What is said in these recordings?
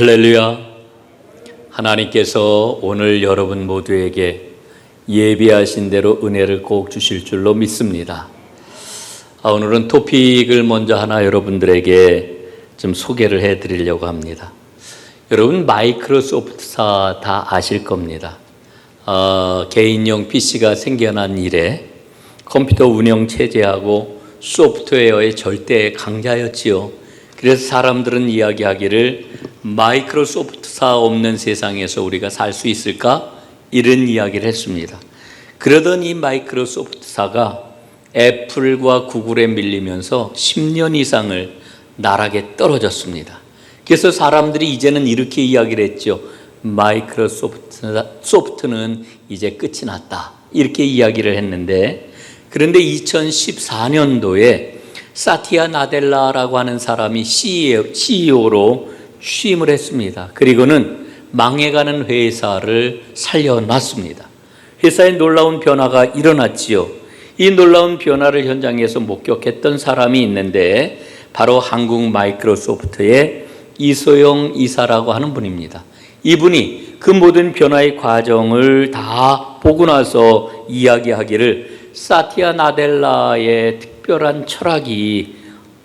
할렐루야. 하나님께서 오늘 여러분 모두에게 예비하신 대로 은혜를 꼭 주실 줄로 믿습니다. 오늘은 토픽을 먼저 하나 여러분들에게 좀 소개를 해드리려고 합니다. 여러분 마이크로소프트사 다 아실 겁니다. 개인용 PC가 생겨난 이래 컴퓨터 운영 체제하고 소프트웨어의 절대 강자였지요. 그래서 사람들은 이야기하기를 마이크로소프트사 없는 세상에서 우리가 살 수 있을까? 이런 이야기를 했습니다. 그러던 이 마이크로소프트사가 애플과 구글에 밀리면서 10년 이상을 나락에 떨어졌습니다. 그래서 사람들이 이제는 이렇게 이야기를 했죠. 마이크로소프트는 이제 끝이 났다. 이렇게 이야기를 했는데, 그런데 2014년도에 사티아 나델라라고 하는 사람이 CEO로 취임을 했습니다. 그리고는 망해가는 회사를 살려놨습니다. 회사에 놀라운 변화가 일어났지요. 이 놀라운 변화를 현장에서 목격했던 사람이 있는데 바로 한국 마이크로소프트의 이소영 이사라고 하는 분입니다. 이분이 그 모든 변화의 과정을 다 보고 나서 이야기하기를 사티아 나델라의 특별한 철학이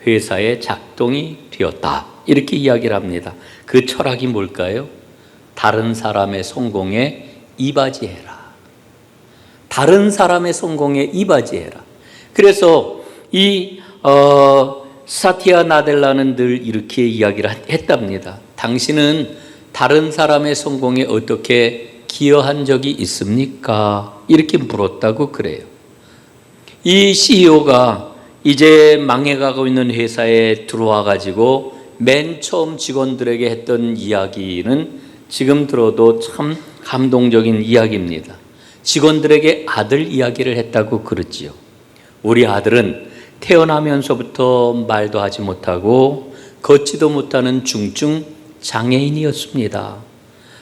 회사에 작동이 되었다. 이렇게 이야기를 합니다. 그 철학이 뭘까요? 다른 사람의 성공에 이바지해라. 다른 사람의 성공에 이바지해라. 그래서 이 사티아 나델라는 늘 이렇게 이야기를 했답니다. 당신은 다른 사람의 성공에 어떻게 기여한 적이 있습니까? 이렇게 물었다고 그래요. 이 CEO가 이제 망해가고 있는 회사에 들어와 가지고 맨 처음 직원들에게 했던 이야기는 지금 들어도 참 감동적인 이야기입니다. 직원들에게 아들 이야기를 했다고 그러지요. 우리 아들은 태어나면서부터 말도 하지 못하고 걷지도 못하는 중증 장애인이었습니다.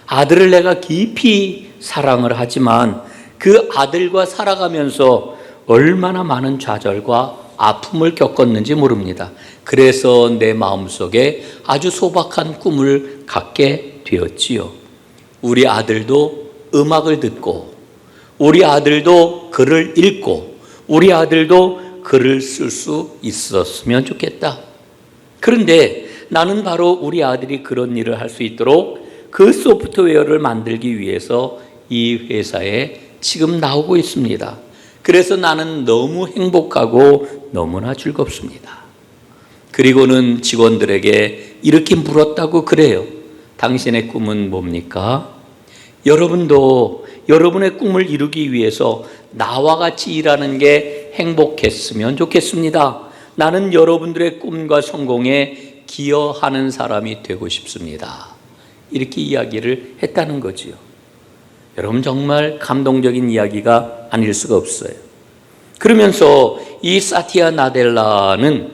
아들을 내가 깊이 사랑을 하지만 그 아들과 살아가면서 얼마나 많은 좌절과 아픔을 겪었는지 모릅니다. 그래서 내 마음속에 아주 소박한 꿈을 갖게 되었지요. 우리 아들도 음악을 듣고, 우리 아들도 글을 읽고, 우리 아들도 글을 쓸 수 있었으면 좋겠다. 그런데 나는 바로 우리 아들이 그런 일을 할 수 있도록 그 소프트웨어를 만들기 위해서 이 회사에 지금 나오고 있습니다. 그래서 나는 너무 행복하고 너무나 즐겁습니다. 그리고는 직원들에게 이렇게 물었다고 그래요. 당신의 꿈은 뭡니까? 여러분도 여러분의 꿈을 이루기 위해서 나와 같이 일하는 게 행복했으면 좋겠습니다. 나는 여러분들의 꿈과 성공에 기여하는 사람이 되고 싶습니다. 이렇게 이야기를 했다는 거지요. 여러분 정말 감동적인 이야기가 아닐 수가 없어요. 그러면서 이 사티아 나델라는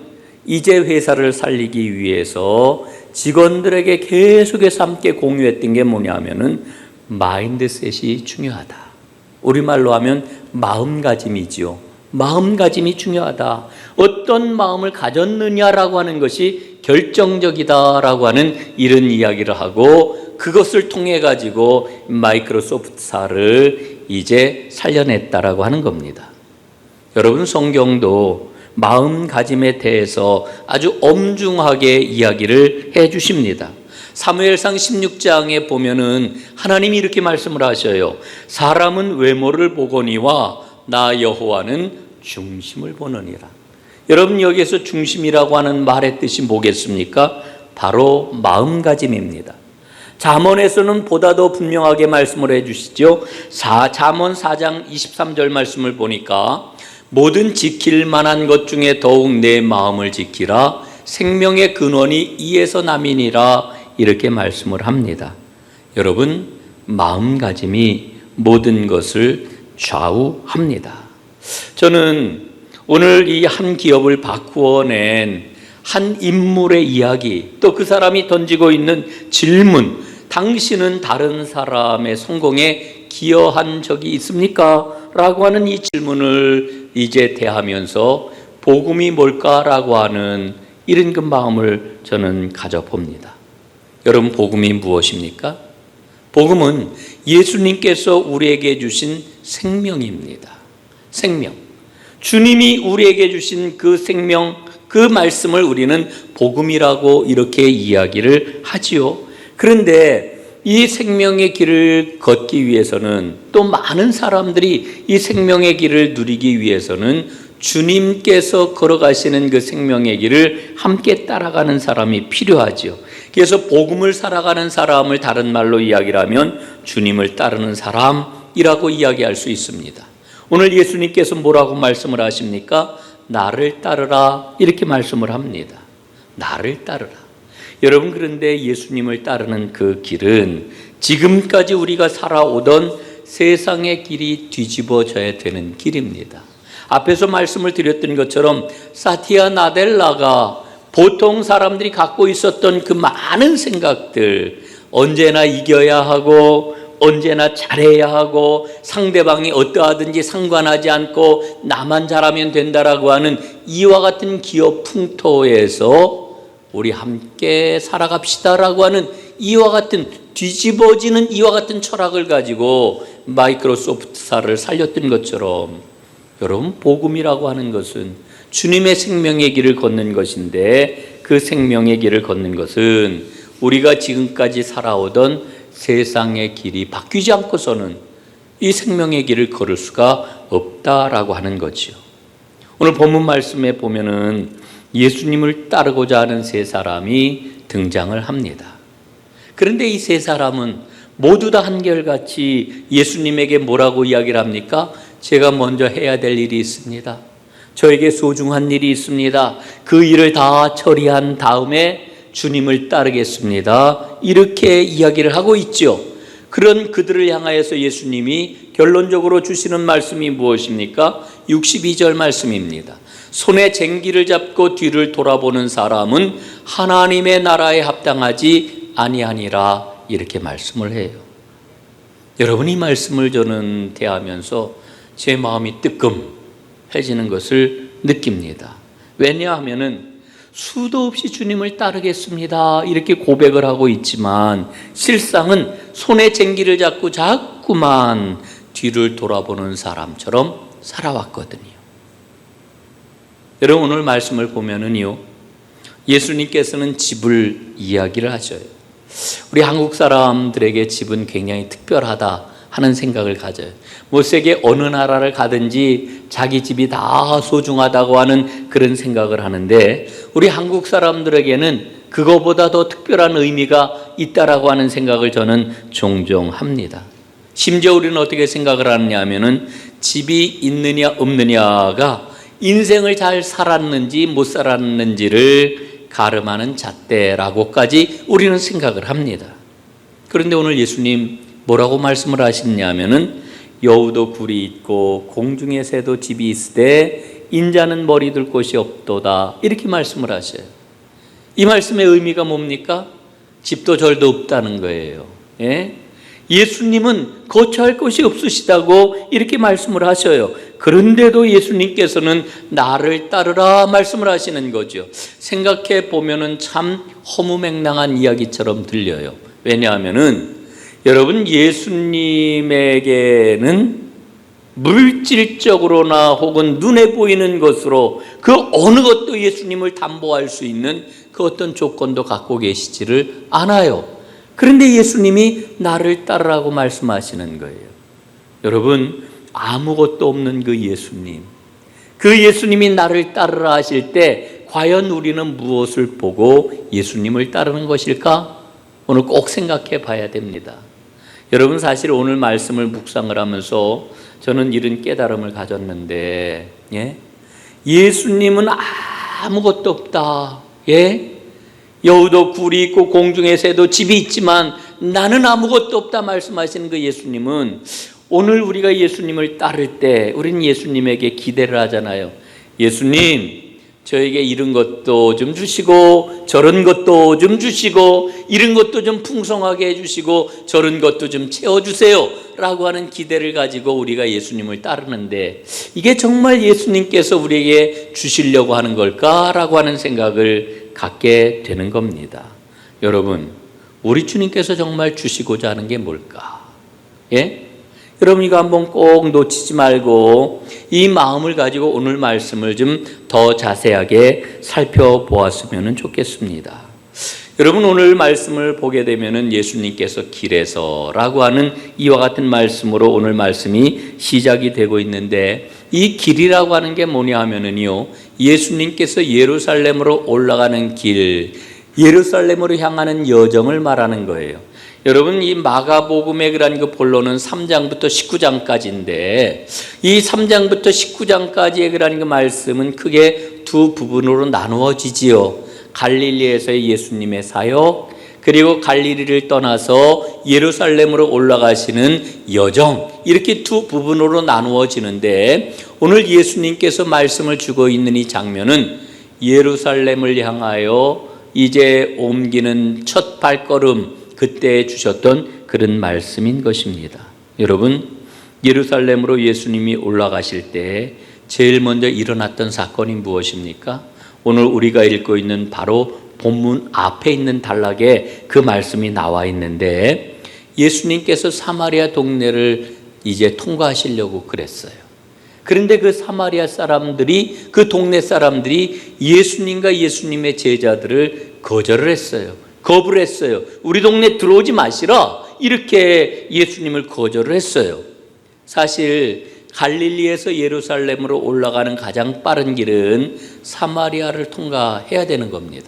이제 회사를 살리기 위해서 직원들에게 계속해서 함께 공유했던 게 뭐냐면은 마인드셋이 중요하다. 우리말로 하면 마음가짐이지요. 마음가짐이 중요하다. 어떤 마음을 가졌느냐라고 하는 것이 결정적이다라고 하는 이런 이야기를 하고, 그것을 통해 가지고 마이크로소프트사를 이제 살려냈다라고 하는 겁니다. 여러분 성경도 마음가짐에 대해서 아주 엄중하게 이야기를 해 주십니다. 사무엘상 16장에 보면은 하나님이 이렇게 말씀을 하셔요. 사람은 외모를 보거니와 나 여호와는 중심을 보느니라. 여러분 여기에서 중심이라고 하는 말의 뜻이 뭐겠습니까? 바로 마음가짐입니다. 잠언에서는 보다 더 분명하게 말씀을 해 주시죠. 잠언 4장 23절 말씀을 보니까 모든 지킬 만한 것 중에 더욱 내 마음을 지키라. 생명의 근원이 이에서 남이니라. 이렇게 말씀을 합니다. 여러분 마음가짐이 모든 것을 좌우합니다. 저는 오늘 이 한 기업을 바꾸어낸 한 인물의 이야기, 또 그 사람이 던지고 있는 질문, 당신은 다른 사람의 성공에 기여한 적이 있습니까? 라고 하는 이 질문을 이제 대하면서 복음이 뭘까라고 하는 이런 그 마음을 저는 가져봅니다. 여러분, 복음이 무엇입니까? 복음은 예수님께서 우리에게 주신 생명입니다. 생명. 주님이 우리에게 주신 그 생명, 그 말씀을 우리는 복음이라고 이렇게 이야기를 하지요. 그런데 이 생명의 길을 걷기 위해서는, 또 많은 사람들이 이 생명의 길을 누리기 위해서는 주님께서 걸어가시는 그 생명의 길을 함께 따라가는 사람이 필요하죠. 그래서 복음을 살아가는 사람을 다른 말로 이야기를 하면 주님을 따르는 사람이라고 이야기할 수 있습니다. 오늘 예수님께서 뭐라고 말씀을 하십니까? 나를 따르라, 이렇게 말씀을 합니다. 나를 따르라. 여러분, 그런데 예수님을 따르는 그 길은 지금까지 우리가 살아오던 세상의 길이 뒤집어져야 되는 길입니다. 앞에서 말씀을 드렸던 것처럼 사티아 나델라가 보통 사람들이 갖고 있었던 그 많은 생각들, 언제나 이겨야 하고 언제나 잘해야 하고 상대방이 어떠하든지 상관하지 않고 나만 잘하면 된다라고 하는 이와 같은 기업 풍토에서 우리 함께 살아갑시다라고 하는 이와 같은 뒤집어지는 이와 같은 철학을 가지고 마이크로소프트사를 살렸던 것처럼, 여러분, 복음이라고 하는 것은 주님의 생명의 길을 걷는 것인데, 그 생명의 길을 걷는 것은 우리가 지금까지 살아오던 세상의 길이 바뀌지 않고서는 이 생명의 길을 걸을 수가 없다라고 하는 거죠. 오늘 본문 말씀에 보면은 예수님을 따르고자 하는 세 사람이 등장을 합니다. 그런데 이 세 사람은 모두 다 한결같이 예수님에게 뭐라고 이야기를 합니까? 제가 먼저 해야 될 일이 있습니다. 저에게 소중한 일이 있습니다. 그 일을 다 처리한 다음에 주님을 따르겠습니다. 이렇게 이야기를 하고 있죠. 그런 그들을 향하여서 예수님이 결론적으로 주시는 말씀이 무엇입니까? 62절 말씀입니다. 손에 쟁기를 잡고 뒤를 돌아보는 사람은 하나님의 나라에 합당하지 아니하니라, 이렇게 말씀을 해요. 여러분, 이 말씀을 저는 대하면서 제 마음이 뜨끔해지는 것을 느낍니다. 왜냐하면은 수도 없이 주님을 따르겠습니다, 이렇게 고백을 하고 있지만 실상은 손에 쟁기를 잡고 자꾸만 뒤를 돌아보는 사람처럼 살아왔거든요. 여러분, 오늘 말씀을 보면은요, 예수님께서는 집을 이야기를 하셔요. 우리 한국 사람들에게 집은 굉장히 특별하다 하는 생각을 가져요. 뭐 세계 어느 나라를 가든지 자기 집이 다 소중하다고 하는 그런 생각을 하는데, 우리 한국 사람들에게는 그거보다 더 특별한 의미가 있다라고 하는 생각을 저는 종종 합니다. 심지어 우리는 어떻게 생각을 하느냐 하면은 집이 있느냐 없느냐가 인생을 잘 살았는지 못 살았는지를 가름하는 잣대라고까지 우리는 생각을 합니다. 그런데 오늘 예수님 뭐라고 말씀을 하시냐면은 여우도 굴이 있고 공중의 새도 집이 있으되 인자는 머리 둘 곳이 없도다, 이렇게 말씀을 하셔요. 이 말씀의 의미가 뭡니까? 집도 절도 없다는 거예요. 예? 예수님은 거처할 곳이 없으시다고 이렇게 말씀을 하셔요. 그런데도 예수님께서는 나를 따르라 말씀을 하시는 거죠. 생각해 보면은 참 허무맹랑한 이야기처럼 들려요. 왜냐하면은 여러분, 예수님에게는 물질적으로나 혹은 눈에 보이는 것으로 그 어느 것도 예수님을 담보할 수 있는 그 어떤 조건도 갖고 계시지를 않아요. 그런데 예수님이 나를 따르라고 말씀하시는 거예요. 여러분, 아무것도 없는 그 예수님, 그 예수님이 나를 따르라 하실 때 과연 우리는 무엇을 보고 예수님을 따르는 것일까? 오늘 꼭 생각해 봐야 됩니다. 여러분, 사실 오늘 말씀을 묵상을 하면서 저는 이런 깨달음을 가졌는데, 예수님은 아무것도 없다. 여우도 굴이 있고 공중의 새도 집이 있지만 나는 아무것도 없다 말씀하시는 그 예수님은, 오늘 우리가 예수님을 따를 때 우리는 예수님에게 기대를 하잖아요. 예수님, 저에게 이런 것도 좀 주시고 저런 것도 좀 주시고 이런 것도 좀 풍성하게 해주시고 저런 것도 좀 채워주세요 라고 하는 기대를 가지고 우리가 예수님을 따르는데, 이게 정말 예수님께서 우리에게 주시려고 하는 걸까라고 하는 생각을 갖게 되는 겁니다. 여러분, 우리 주님께서 정말 주시고자 하는 게 뭘까? 예? 여러분 이거 한번 꼭 놓치지 말고 이 마음을 가지고 오늘 말씀을 좀 더 자세하게 살펴보았으면 좋겠습니다. 여러분 오늘 말씀을 보게 되면은 예수님께서 길에서라고 하는 이와 같은 말씀으로 오늘 말씀이 시작이 되고 있는데, 이 길이라고 하는 게 뭐냐 하면은요, 예수님께서 예루살렘으로 올라가는 길, 예루살렘으로 향하는 여정을 말하는 거예요. 여러분 이 마가복음의 그 본론은 3장부터 19장까지인데 이 3장부터 19장까지의 그 말씀은 크게 두 부분으로 나누어지지요. 갈릴리에서의 예수님의 사역, 그리고 갈릴리를 떠나서 예루살렘으로 올라가시는 여정, 이렇게 두 부분으로 나누어지는데 오늘 예수님께서 말씀을 주고 있는 이 장면은 예루살렘을 향하여 이제 옮기는 첫 발걸음, 그때 주셨던 그런 말씀인 것입니다. 여러분 예루살렘으로 예수님이 올라가실 때 제일 먼저 일어났던 사건이 무엇입니까? 오늘 우리가 읽고 있는 바로 본문 앞에 있는 단락에 그 말씀이 나와 있는데, 예수님께서 사마리아 동네를 이제 통과하시려고 그랬어요. 그런데 그 사마리아 사람들이, 그 동네 사람들이 예수님과 예수님의 제자들을 거절을 했어요. 거부를 했어요. 우리 동네 들어오지 마시라, 이렇게 예수님을 거절을 했어요. 사실 갈릴리에서 예루살렘으로 올라가는 가장 빠른 길은 사마리아를 통과해야 되는 겁니다.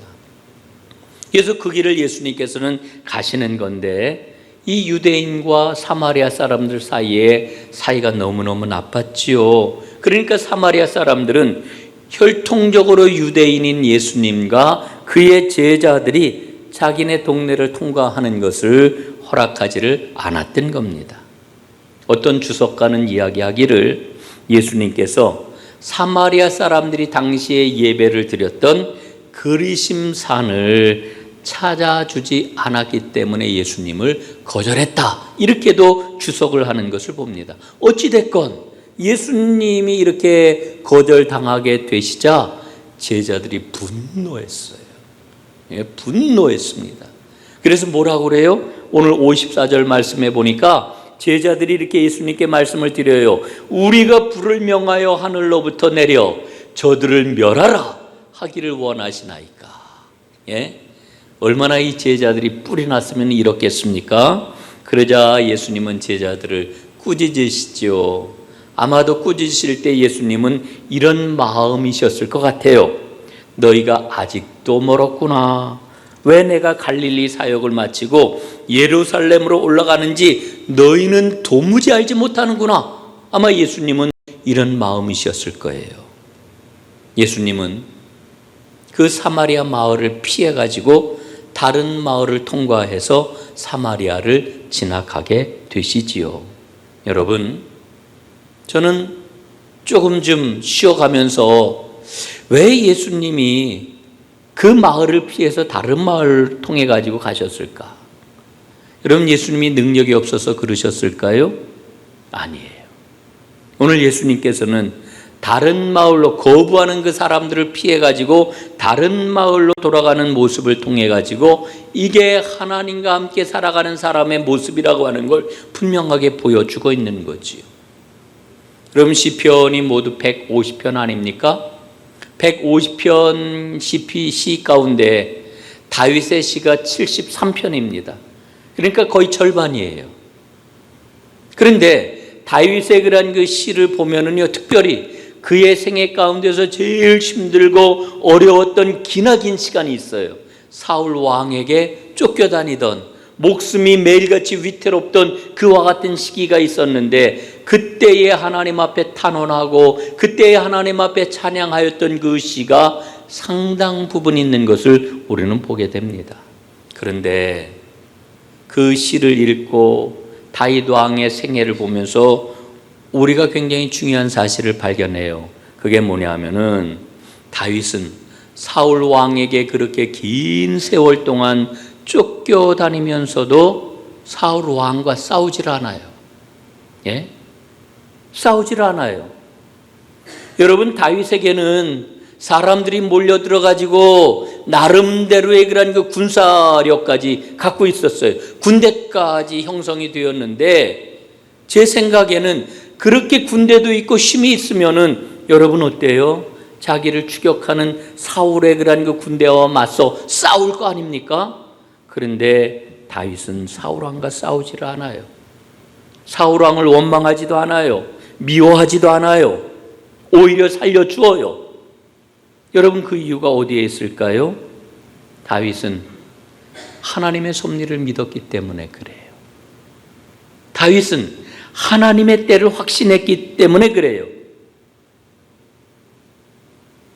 그래서 그 길을 예수님께서는 가시는 건데, 이 유대인과 사마리아 사람들 사이에 사이가 너무너무 나빴지요. 그러니까 사마리아 사람들은 혈통적으로 유대인인 예수님과 그의 제자들이 자기네 동네를 통과하는 것을 허락하지를 않았던 겁니다. 어떤 주석가는 이야기하기를 예수님께서 사마리아 사람들이 당시에 예배를 드렸던 그리심산을 찾아주지 않았기 때문에 예수님을 거절했다, 이렇게도 주석을 하는 것을 봅니다. 어찌됐건 예수님이 이렇게 거절당하게 되시자 제자들이 분노했어요. 예, 분노했습니다. 그래서 뭐라고 그래요? 오늘 54절 말씀해 보니까 제자들이 이렇게 예수님께 말씀을 드려요. 우리가 불을 명하여 하늘로부터 내려 저들을 멸하라 하기를 원하시나이까. 예? 얼마나 이 제자들이 뿔이 났으면 이렇겠습니까? 그러자 예수님은 제자들을 꾸짖으시죠. 아마도 꾸짖으실 때 예수님은 이런 마음이셨을 것 같아요. 너희가 아직도 멀었구나. 왜 내가 갈릴리 사역을 마치고 예루살렘으로 올라가는지 너희는 도무지 알지 못하는구나. 아마 예수님은 이런 마음이셨을 거예요. 예수님은 그 사마리아 마을을 피해가지고 다른 마을을 통과해서 사마리아를 지나가게 되시지요. 여러분, 저는 조금 좀 쉬어가면서 왜 예수님이 그 마을을 피해서 다른 마을을 통해 가지고 가셨을까? 여러분, 예수님이 능력이 없어서 그러셨을까요? 아니에요. 오늘 예수님께서는 다른 마을로 거부하는 그 사람들을 피해 가지고 다른 마을로 돌아가는 모습을 통해 가지고 이게 하나님과 함께 살아가는 사람의 모습이라고 하는 걸 분명하게 보여주고 있는 거지요. 그럼 시편이 모두 150편 아닙니까? 150편 시 가운데 다윗의 시가 73편입니다. 그러니까 거의 절반이에요. 그런데 다윗의 그런 그 시를 보면은요, 특별히 그의 생애 가운데서 제일 힘들고 어려웠던 기나긴 시간이 있어요. 사울 왕에게 쫓겨다니던, 목숨이 매일같이 위태롭던 그와 같은 시기가 있었는데, 그때에 하나님 앞에 탄원하고 그때에 하나님 앞에 찬양하였던 그 시가 상당 부분 있는 것을 우리는 보게 됩니다. 그런데 그 시를 읽고 다윗 왕의 생애를 보면서 우리가 굉장히 중요한 사실을 발견해요. 그게 뭐냐 하면은 다윗은 사울 왕에게 그렇게 긴 세월 동안 쫓겨다니면서도 사울 왕과 싸우질 않아요. 예? 싸우질 않아요. 여러분, 다윗에게는 사람들이 몰려들어가지고 나름대로의 그런 그 군사력까지 갖고 있었어요. 군대까지 형성이 되었는데 제 생각에는 그렇게 군대도 있고 힘이 있으면은 여러분 어때요? 자기를 추격하는 사울의 그런 그 군대와 맞서 싸울 거 아닙니까? 그런데 다윗은 사울 왕과 싸우지를 않아요. 사울 왕을 원망하지도 않아요. 미워하지도 않아요. 오히려 살려주어요. 여러분 그 이유가 어디에 있을까요? 다윗은 하나님의 섭리를 믿었기 때문에 그래요. 다윗은 하나님의 때를 확신했기 때문에 그래요.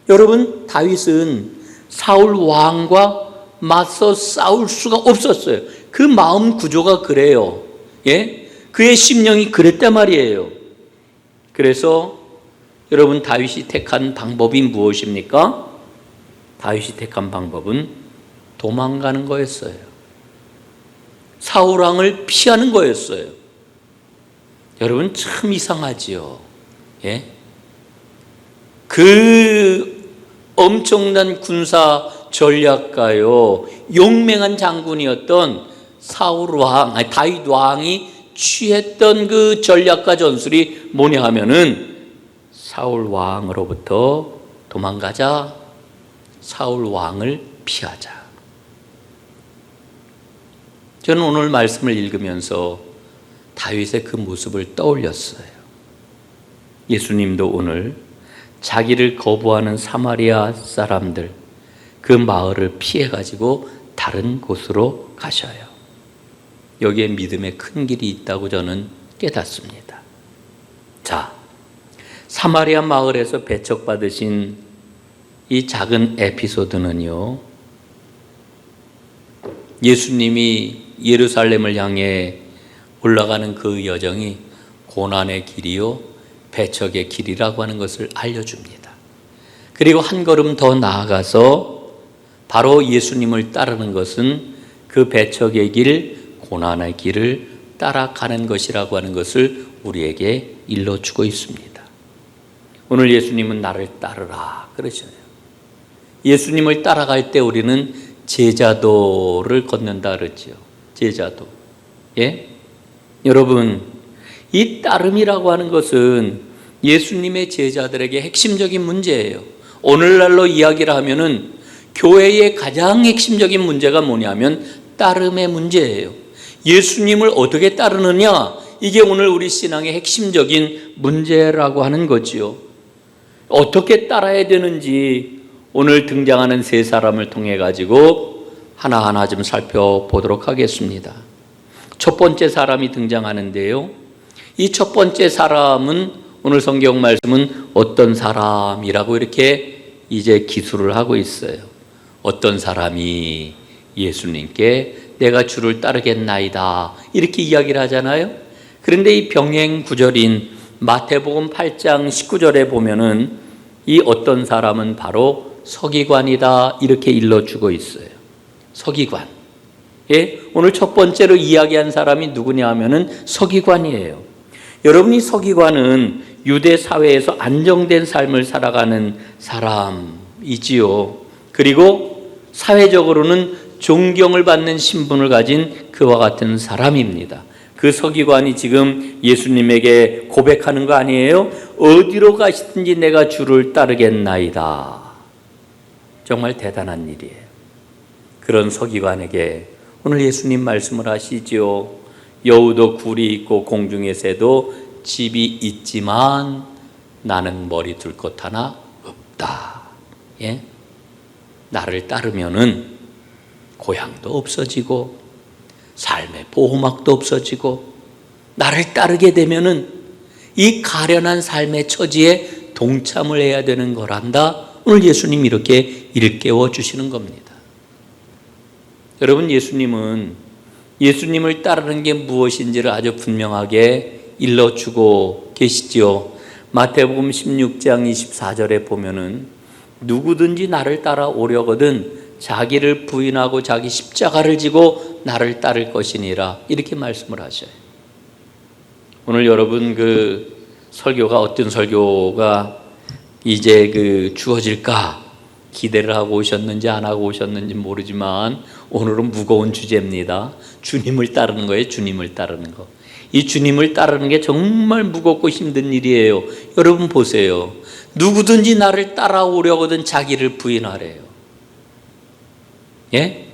여러분 다윗은 사울 왕과 맞서 싸울 수가 없었어요. 그 마음 구조가 그래요. 예? 그의 심령이 그랬단 말이에요. 그래서 여러분 다윗이 택한 방법이 무엇입니까? 다윗이 택한 방법은 도망가는 거였어요. 사울 왕을 피하는 거였어요. 여러분 참 이상하지요. 예? 그 엄청난 군사 전략가요, 용맹한 장군이었던 사울 왕, 다윗 왕이 취했던 그 전략가 전술이 뭐냐 하면은 사울 왕으로부터 도망가자, 사울 왕을 피하자. 저는 오늘 말씀을 읽으면서 다윗의 그 모습을 떠올렸어요. 예수님도 오늘 자기를 거부하는 사마리아 사람들, 그 마을을 피해가지고 다른 곳으로 가셔요. 여기에 믿음의 큰 길이 있다고 저는 깨닫습니다. 자, 사마리아 마을에서 배척받으신 이 작은 에피소드는요, 예수님이 예루살렘을 향해 올라가는 그 여정이 고난의 길이요, 배척의 길이라고 하는 것을 알려줍니다. 그리고 한 걸음 더 나아가서 바로 예수님을 따르는 것은 그 배척의 길, 고난의 길을 따라가는 것이라고 하는 것을 우리에게 일러주고 있습니다. 오늘 예수님은 나를 따르라 그러셔요. 예수님을 따라갈 때 우리는 제자도를 걷는다 그러죠. 제자도. 예? 여러분, 이 따름이라고 하는 것은 예수님의 제자들에게 핵심적인 문제예요. 오늘날로 이야기를 하면은 교회의 가장 핵심적인 문제가 뭐냐면 따름의 문제예요. 예수님을 어떻게 따르느냐, 이게 오늘 우리 신앙의 핵심적인 문제라고 하는 거지요. 어떻게 따라야 되는지 오늘 등장하는 세 사람을 통해 가지고 하나하나 좀 살펴보도록 하겠습니다. 첫 번째 사람이 등장하는데요, 이 첫 번째 사람은 오늘 성경 말씀은 어떤 사람이라고 이렇게 이제 기술을 하고 있어요. 어떤 사람이 예수님께 내가 주를 따르겠나이다 이렇게 이야기를 하잖아요. 그런데 이 병행 구절인 마태복음 8장 19절에 보면은 이 어떤 사람은 바로 서기관이다 이렇게 일러주고 있어요. 서기관. 예? 오늘 첫 번째로 이야기한 사람이 누구냐 하면은 서기관이에요. 여러분이 서기관은 유대 사회에서 안정된 삶을 살아가는 사람이지요. 그리고 사회적으로는 존경을 받는 신분을 가진 그와 같은 사람입니다. 그 서기관이 지금 예수님에게 고백하는 거 아니에요? 어디로 가시든지 내가 주를 따르겠나이다. 정말 대단한 일이에요. 그런 서기관에게 오늘 예수님 말씀을 하시지요. 여우도 굴이 있고 공중의 새도 집이 있지만 나는 머리 둘 것 하나 없다. 예? 나를 따르면은 고향도 없어지고 삶의 보호막도 없어지고 나를 따르게 되면은 이 가련한 삶의 처지에 동참을 해야 되는 거란다. 오늘 예수님 이렇게 일깨워 주시는 겁니다. 여러분, 예수님을 따르는 게 무엇인지를 아주 분명하게 일러주고 계시지요. 마태복음 16장 24절에 보면은 누구든지 나를 따라오려거든 자기를 부인하고 자기 십자가를 지고 나를 따를 것이니라 이렇게 말씀을 하셔요. 오늘 여러분 그 설교가 어떤 설교가 이제 주어질까 기대를 하고 오셨는지 안 하고 오셨는지 모르지만 오늘은 무거운 주제입니다. 주님을 따르는 거예요. 주님을 따르는 거. 이 주님을 따르는 게 정말 무겁고 힘든 일이에요. 여러분 보세요. 누구든지 나를 따라오려거든 자기를 부인하래요. 예?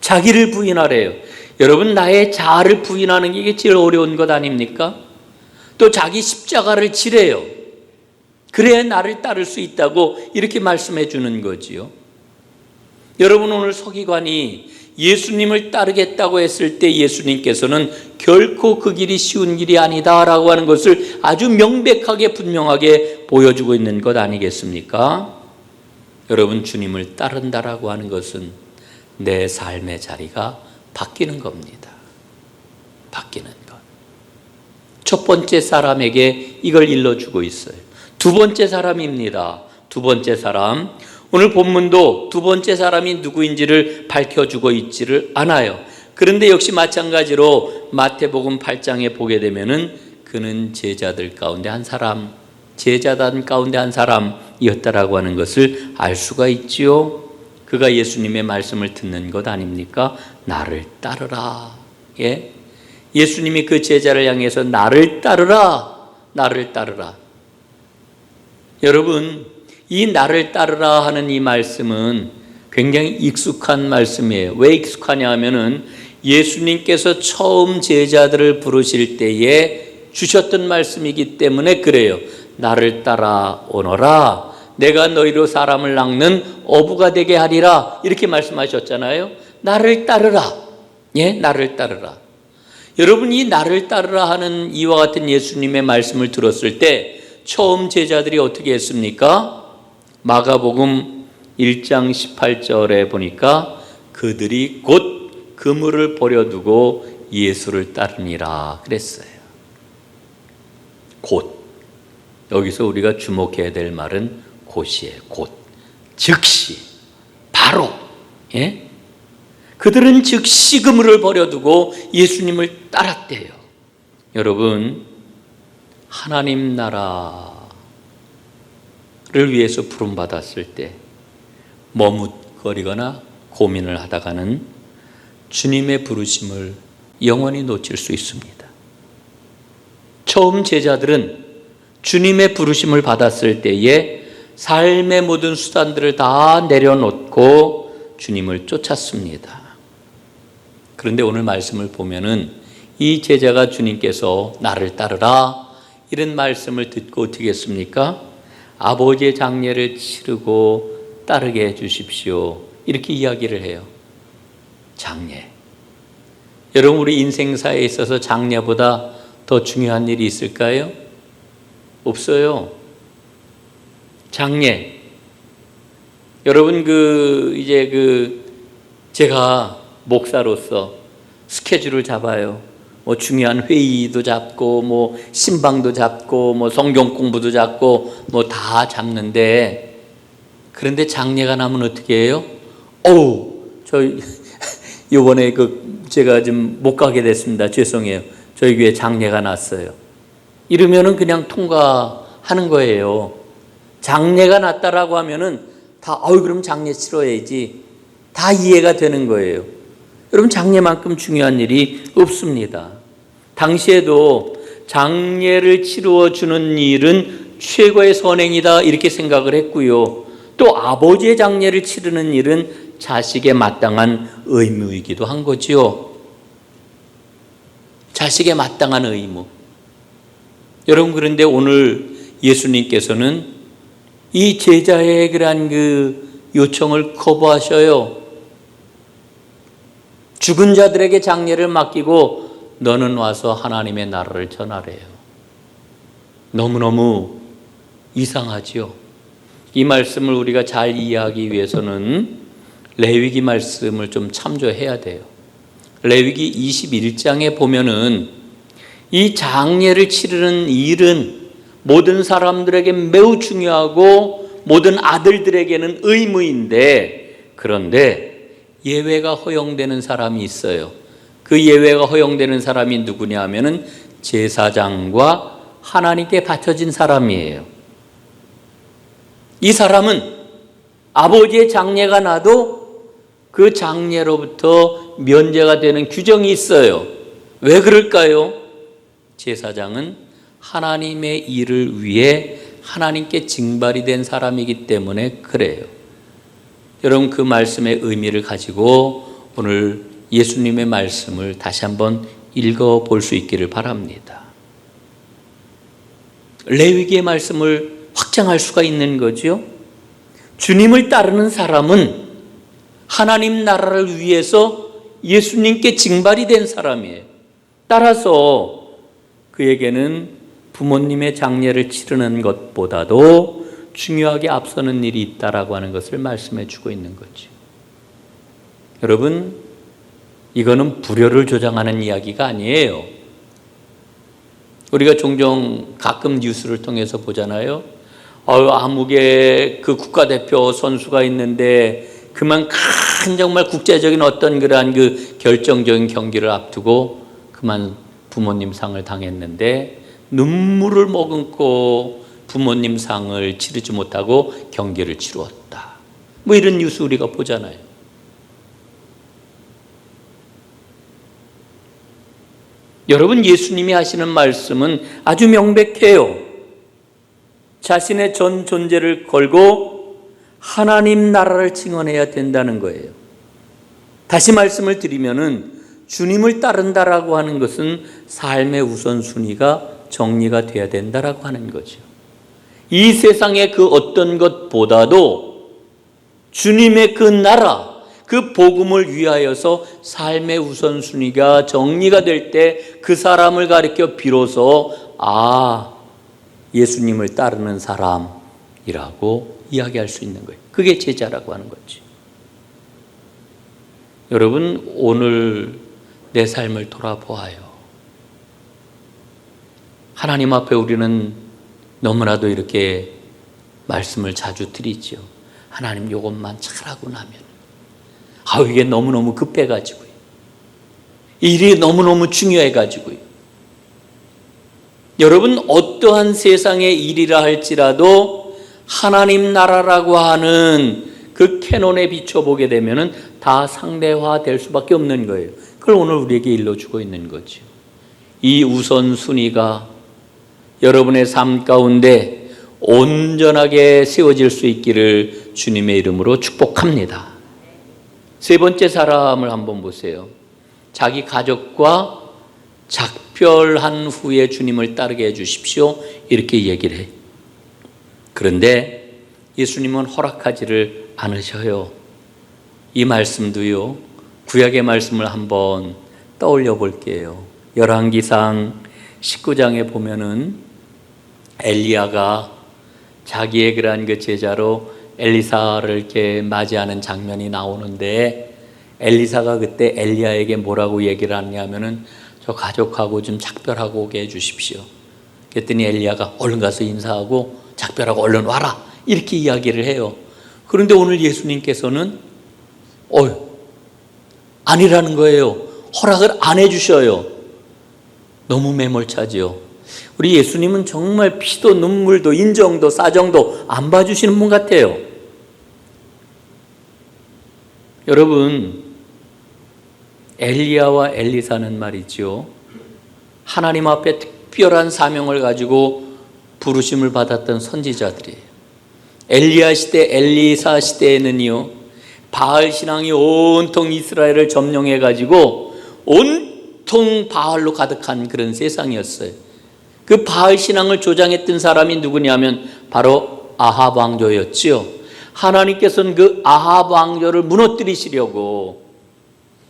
자기를 부인하래요. 여러분, 나의 자아를 부인하는 게 이게 제일 어려운 것 아닙니까? 또 자기 십자가를 지래요. 그래야 나를 따를 수 있다고 이렇게 말씀해 주는 거지요. 여러분, 오늘 서기관이 예수님을 따르겠다고 했을 때 예수님께서는 결코 그 길이 쉬운 길이 아니다라고 하는 것을 아주 명백하게 분명하게 보여주고 있는 것 아니겠습니까? 여러분, 주님을 따른다라고 하는 것은 내 삶의 자리가 바뀌는 겁니다. 바뀌는 것. 첫 번째 사람에게 이걸 일러주고 있어요. 두 번째 사람입니다. 두 번째 사람. 오늘 본문도 두 번째 사람이 누구인지를 밝혀주고 있지를 않아요. 그런데 역시 마찬가지로 마태복음 8장에 보게 되면은 그는 제자들 가운데 한 사람, 제자단 가운데 한 사람이었다라고 하는 것을 알 수가 있지요. 그가 예수님의 말씀을 듣는 것 아닙니까? 나를 따르라. 예? 예수님이 그 제자를 향해서 나를 따르라, 나를 따르라. 여러분, 이 나를 따르라 하는 이 말씀은 굉장히 익숙한 말씀이에요. 왜 익숙하냐 하면은 예수님께서 처음 제자들을 부르실 때에 주셨던 말씀이기 때문에 그래요. 나를 따라오너라. 내가 너희로 사람을 낚는 어부가 되게 하리라. 이렇게 말씀하셨잖아요. 나를 따르라. 예, 나를 따르라. 여러분, 이 나를 따르라 하는 이와 같은 예수님의 말씀을 들었을 때 처음 제자들이 어떻게 했습니까? 마가복음 1장 18절에 보니까 그들이 곧 그물을 버려두고 예수를 따르니라 그랬어요. 곧. 여기서 우리가 주목해야 될 말은 곧이에요. 곧. 즉시. 바로. 예? 그들은 즉시 그물을 버려두고 예수님을 따랐대요. 여러분, 하나님 나라를 위해서 부름받았을 때 머뭇거리거나 고민을 하다가는 주님의 부르심을 영원히 놓칠 수 있습니다. 처음 제자들은 주님의 부르심을 받았을 때에 삶의 모든 수단들을 다 내려놓고 주님을 쫓았습니다. 그런데 오늘 말씀을 보면은 이 제자가 주님께서 나를 따르라 이런 말씀을 듣고 어떻게 했습니까? 아버지의 장례를 치르고 따르게 해주십시오. 이렇게 이야기를 해요. 장례. 여러분, 우리 인생사에 있어서 장례보다 더 중요한 일이 있을까요? 없어요. 장례. 여러분, 제가 목사로서 스케줄을 잡아요. 뭐 중요한 회의도 잡고, 뭐 신방도 잡고, 뭐 성경 공부도 잡고, 뭐 다 잡는데, 그런데 장례가 나면 어떻게 해요? 저 이번에 제가 좀 못 가게 됐습니다. 죄송해요. 저희 교회 장례가 났어요. 이러면은 그냥 통과하는 거예요. 장례가 났다라고 하면은 다 그럼 장례 치러야지. 다 이해가 되는 거예요. 여러분, 장례만큼 중요한 일이 없습니다. 당시에도 장례를 치루어 주는 일은 최고의 선행이다 이렇게 생각을 했고요. 또 아버지의 장례를 치르는 일은 자식의 마땅한 의무이기도 한 거지요. 자식의 마땅한 의무. 여러분, 그런데 오늘 예수님께서는 이 제자의 그러한 요청을 거부하셔요. 죽은 자들에게 장례를 맡기고 너는 와서 하나님의 나라를 전하래요. 너무너무 이상하지요. 이 말씀을 우리가 잘 이해하기 위해서는 레위기 말씀을 좀 참조해야 돼요. 레위기 21장에 보면은 이 장례를 치르는 일은 모든 사람들에게 매우 중요하고 모든 아들들에게는 의무인데, 그런데 예외가 허용되는 사람이 있어요. 그 예외가 허용되는 사람이 누구냐 하면은 제사장과 하나님께 바쳐진 사람이에요. 이 사람은 아버지의 장례가 나도 그 장례로부터 면제가 되는 규정이 있어요. 왜 그럴까요? 제사장은 하나님의 일을 위해 하나님께 징발이 된 사람이기 때문에 그래요. 여러분, 그 말씀의 의미를 가지고 오늘 예수님의 말씀을 다시 한번 읽어볼 수 있기를 바랍니다. 레위기의 말씀을 확장할 수가 있는 거죠. 주님을 따르는 사람은 하나님 나라를 위해서 예수님께 징발이 된 사람이에요. 따라서 그에게는 부모님의 장례를 치르는 것보다도 중요하게 앞서는 일이 있다라고 하는 것을 말씀해 주고 있는 거죠. 여러분, 이거는 불효를 조장하는 이야기가 아니에요. 우리가 종종 가끔 뉴스를 통해서 보잖아요. 아무개 그 국가대표 선수가 있는데 그만 큰 정말 국제적인 어떤 그러한 그 결정적인 경기를 앞두고 그만 부모님 상을 당했는데 눈물을 머금고 부모님 상을 치르지 못하고 경기를 치루었다. 뭐 이런 뉴스 우리가 보잖아요. 여러분, 예수님이 하시는 말씀은 아주 명백해요. 자신의 전 존재를 걸고 하나님 나라를 증언해야 된다는 거예요. 다시 말씀을 드리면은 주님을 따른다라고 하는 것은 삶의 우선순위가 정리가 돼야 된다라고 하는 거죠. 이 세상의 그 어떤 것보다도 주님의 그 나라, 그 복음을 위하여서 삶의 우선순위가 정리가 될 때 그 사람을 가리켜 비로소 예수님을 따르는 사람이라고 이야기할 수 있는 거예요. 그게 제자라고 하는 거지. 여러분, 오늘 내 삶을 돌아보아요. 하나님 앞에 우리는 너무나도 이렇게 말씀을 자주 드리죠. 하나님, 이것만 잘하고 나면 이게 너무너무 급해가지고요. 일이 너무너무 중요해가지고요. 여러분, 어떠한 세상의 일이라 할지라도 하나님 나라라고 하는 그 캐논에 비춰보게 되면 다 상대화될 수밖에 없는 거예요. 그걸 오늘 우리에게 일러주고 있는 거죠. 이 우선순위가 여러분의 삶 가운데 온전하게 세워질 수 있기를 주님의 이름으로 축복합니다. 세 번째 사람을 한번 보세요. 자기 가족과 작별한 후에 주님을 따르게 해주십시오. 이렇게 얘기를 해요. 그런데 예수님은 허락하지를 않으셔요. 이 말씀도요, 구약의 말씀을 한번 떠올려 볼게요. 열왕기상 19장에 보면은 엘리야가 자기의 그러한 그 제자로 엘리사를 이렇게 맞이하는 장면이 나오는데, 엘리사가 그때 엘리야에게 뭐라고 얘기를 하냐면은 저 가족하고 좀 작별하고 오게 해주십시오. 그랬더니 엘리야가 얼른 가서 인사하고 작별하고 얼른 와라, 이렇게 이야기를 해요. 그런데 오늘 예수님께서는 아니라는 거예요. 허락을 안 해주셔요. 너무 매몰차지요. 우리 예수님은 정말 피도 눈물도 인정도 사정도 안 봐주시는 분 같아요. 여러분, 엘리야와 엘리사는 말이죠, 하나님 앞에 특별한 사명을 가지고 부르심을 받았던 선지자들이에요. 엘리야 시대, 엘리사 시대에는요, 바알 신앙이 온통 이스라엘을 점령해 가지고 온통 바알로 가득한 그런 세상이었어요. 그 바알 신앙을 조장했던 사람이 누구냐면 바로 아합 왕조였지요. 하나님께서는 그 아합 왕조를 무너뜨리시려고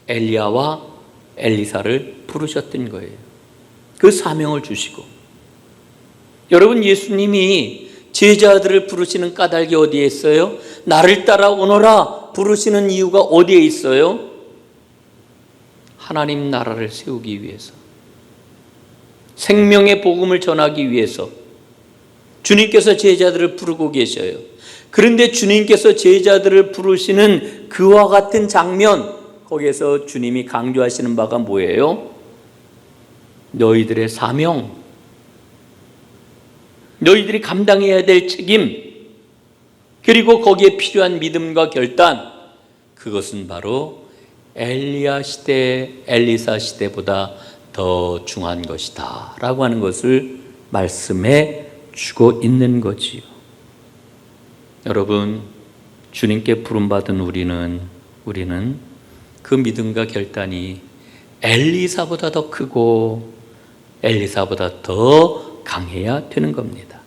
엘리야와 엘리사를 부르셨던 거예요. 그 사명을 주시고. 여러분, 예수님이 제자들을 부르시는 까닭이 어디에 있어요? 나를 따라오너라 부르시는 이유가 어디에 있어요? 하나님 나라를 세우기 위해서, 생명의 복음을 전하기 위해서 주님께서 제자들을 부르고 계셔요. 그런데 주님께서 제자들을 부르시는 그와 같은 장면, 거기에서 주님이 강조하시는 바가 뭐예요? 너희들의 사명, 너희들이 감당해야 될 책임, 그리고 거기에 필요한 믿음과 결단, 그것은 바로 엘리야 시대, 엘리사 시대보다 더 중요한 것이다 라고 하는 것을 말씀해 주고 있는 거지요. 여러분, 주님께 부름받은 우리는 그 믿음과 결단이 엘리사보다 더 크고 엘리사보다 더 강해야 되는 겁니다.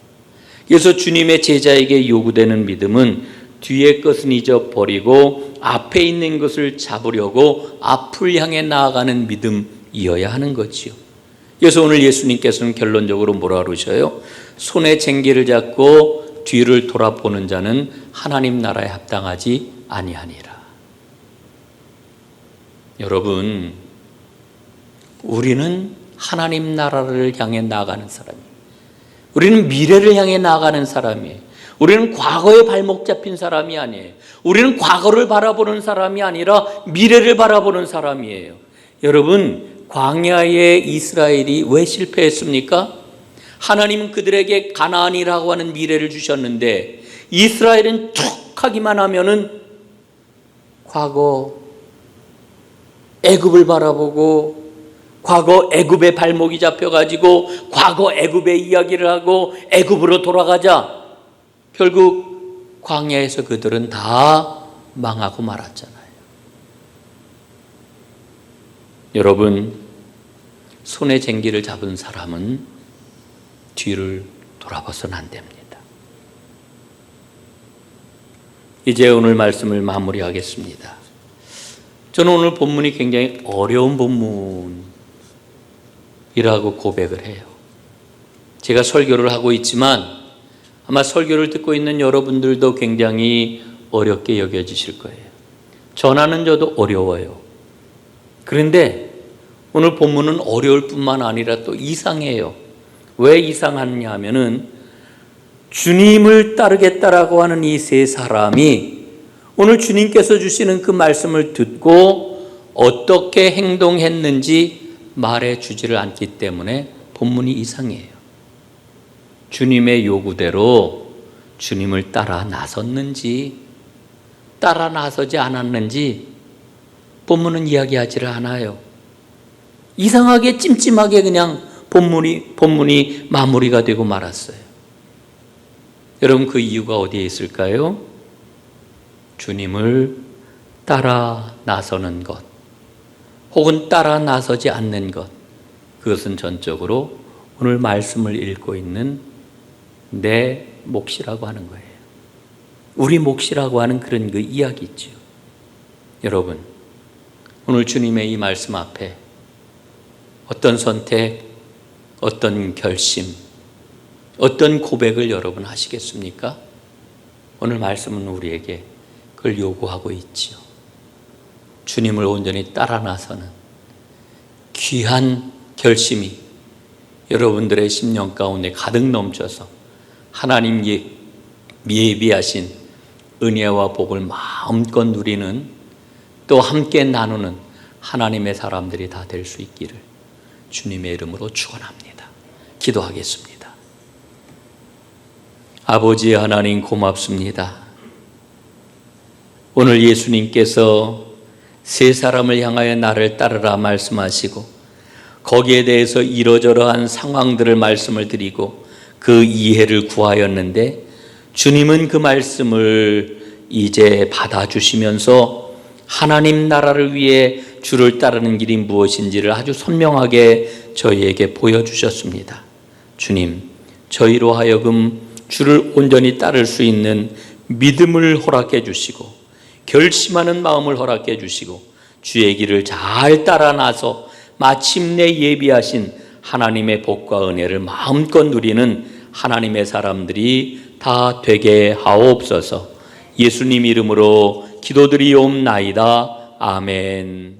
그래서 주님의 제자에게 요구되는 믿음은 뒤의 것은 잊어버리고 앞에 있는 것을 잡으려고 앞을 향해 나아가는 믿음이어야 하는 거지요. 그래서 오늘 예수님께서는 결론적으로 뭐라 그러셔요? 손에 쟁기를 잡고 뒤를 돌아보는 자는 하나님 나라에 합당하지 아니하니라. 여러분, 우리는 하나님 나라를 향해 나아가는 사람이에요. 우리는 미래를 향해 나아가는 사람이에요. 우리는 과거에 발목 잡힌 사람이 아니에요. 우리는 과거를 바라보는 사람이 아니라 미래를 바라보는 사람이에요. 여러분, 광야의 이스라엘이 왜 실패했습니까? 하나님은 그들에게 가나안이라고 하는 미래를 주셨는데 이스라엘은 툭 하기만 하면은 과거 애굽을 바라보고 과거 애굽의 발목이 잡혀가지고 과거 애굽의 이야기를 하고 애굽으로 돌아가자 결국 광야에서 그들은 다 망하고 말았잖아요. 여러분, 손에 쟁기를 잡은 사람은 뒤를 돌아봐서는 안 됩니다. 이제 오늘 말씀을 마무리하겠습니다. 저는 오늘 본문이 굉장히 어려운 본문이라고 고백을 해요. 제가 설교를 하고 있지만 아마 설교를 듣고 있는 여러분들도 굉장히 어렵게 여겨지실 거예요. 전하는 저도 어려워요. 그런데 오늘 본문은 어려울 뿐만 아니라 또 이상해요. 왜 이상하냐 하면은 주님을 따르겠다라고 하는 이 세 사람이 오늘 주님께서 주시는 그 말씀을 듣고 어떻게 행동했는지 말해 주지를 않기 때문에 본문이 이상해요. 주님의 요구대로 주님을 따라 나섰는지 따라 나서지 않았는지 본문은 이야기하지를 않아요. 이상하게 찜찜하게 그냥 본문이 마무리가 되고 말았어요. 여러분, 그 이유가 어디에 있을까요? 주님을 따라 나서는 것 혹은 따라 나서지 않는 것, 그것은 전적으로 오늘 말씀을 읽고 있는 내 몫이라고 하는 거예요. 우리 몫이라고 하는 그런 그 이야기 있죠. 여러분, 오늘 주님의 이 말씀 앞에 어떤 선택, 어떤 결심, 어떤 고백을 여러분 하시겠습니까? 오늘 말씀은 우리에게 그걸 요구하고 있지요. 주님을 온전히 따라 나서는 귀한 결심이 여러분들의 심령 가운데 가득 넘쳐서 하나님 예비하신 은혜와 복을 마음껏 누리는, 또 함께 나누는 하나님의 사람들이 다 될 수 있기를 주님의 이름으로 축원합니다. 기도하겠습니다. 아버지 하나님, 고맙습니다. 오늘 예수님께서 세 사람을 향하여 나를 따르라 말씀하시고 거기에 대해서 이러저러한 상황들을 말씀을 드리고 그 이해를 구하였는데 주님은 그 말씀을 이제 받아주시면서 하나님 나라를 위해 주를 따르는 길이 무엇인지를 아주 선명하게 저희에게 보여주셨습니다. 주님, 저희로 하여금 주를 온전히 따를 수 있는 믿음을 허락해 주시고 결심하는 마음을 허락해 주시고 주의 길을 잘 따라 나서 마침내 예비하신 하나님의 복과 은혜를 마음껏 누리는 하나님의 사람들이 다 되게 하옵소서. 예수님 이름으로 기도드리옵나이다. 아멘.